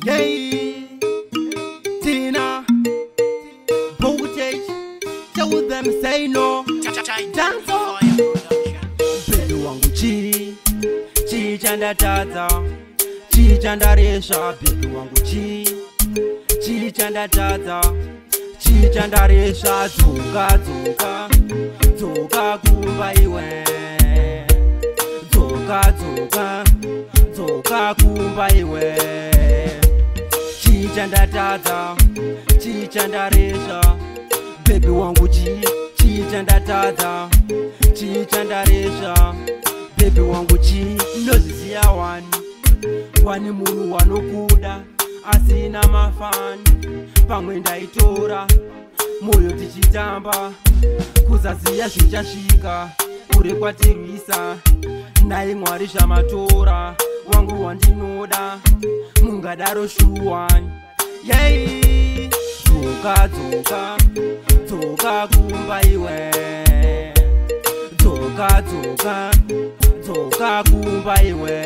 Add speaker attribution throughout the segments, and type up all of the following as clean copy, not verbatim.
Speaker 1: Yeah, Tina, voltage, tell them say no. Dance on. Baby wangu chi chanda tata, chi chanda resha. Baby wangu chi chanda tata, chi chanda resha. Zoka kumba iwe. Zoka kumba iwe. Chi chanda tata, chi chanda resha. Baby wangu chi chanda tata, chi chanda resha. Baby wangu nozisiya wani munu wanokuda asina mafani. Pamwe ndaitora moyo tichitamba kuzaziya zvichashika kure kwatirwisa. Naye Mwari zvamatora wangu wandinoda mungadaro shuwani. Yei Zoka kumba iwe. Zoka kumba iwe.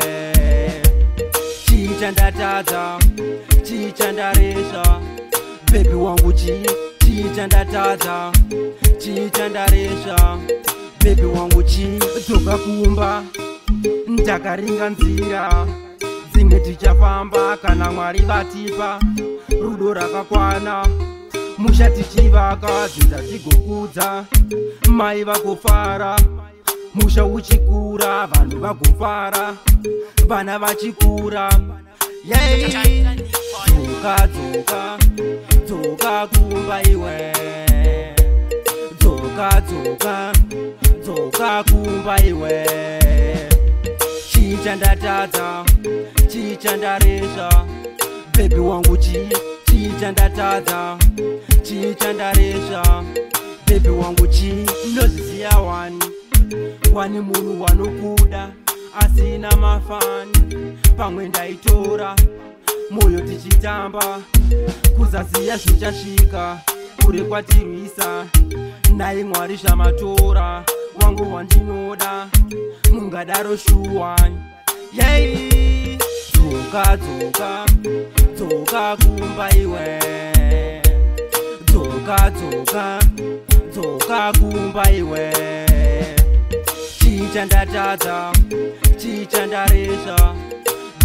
Speaker 1: Chi chanda tata, chi chanda resha. Baby wangu chi chanda tata, chi chanda resha. Baby wangu zoka kumba. Ndakaringa nzira dzimwe tichafamba kana Mwari vatipa rudo rakakwana. Musha tichivaka dzinza tigokudza mai vakofara. Musha uchikura vanhu vagofara vana vachikura. Yei Zoka kumba iwe. Zoka kumba iwe. Chi chanda tata, chi chanda resha. Baby wangu chi chanda tata, chi chanda resha. Baby wangu nozisiya wani munu wanokuda asina mafani. Pamwe ndaitora moyo tichitamba kuzaziya zvichashika kure kwatirwisa. Naye Mwari zvamatora wangu wandinoda mungadaro shuwani. Yei Zoka kumba iwe. Zoka kumba iwe. Chi chanda tata, chi chanda resha.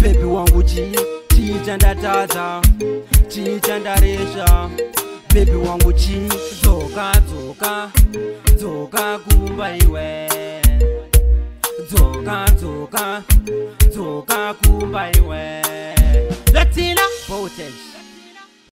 Speaker 1: Baby wangu chi chanda tata, chi chanda resha. Baby wangu Zoka kumba iwe. Zoka kumba iwe. Latina voltage.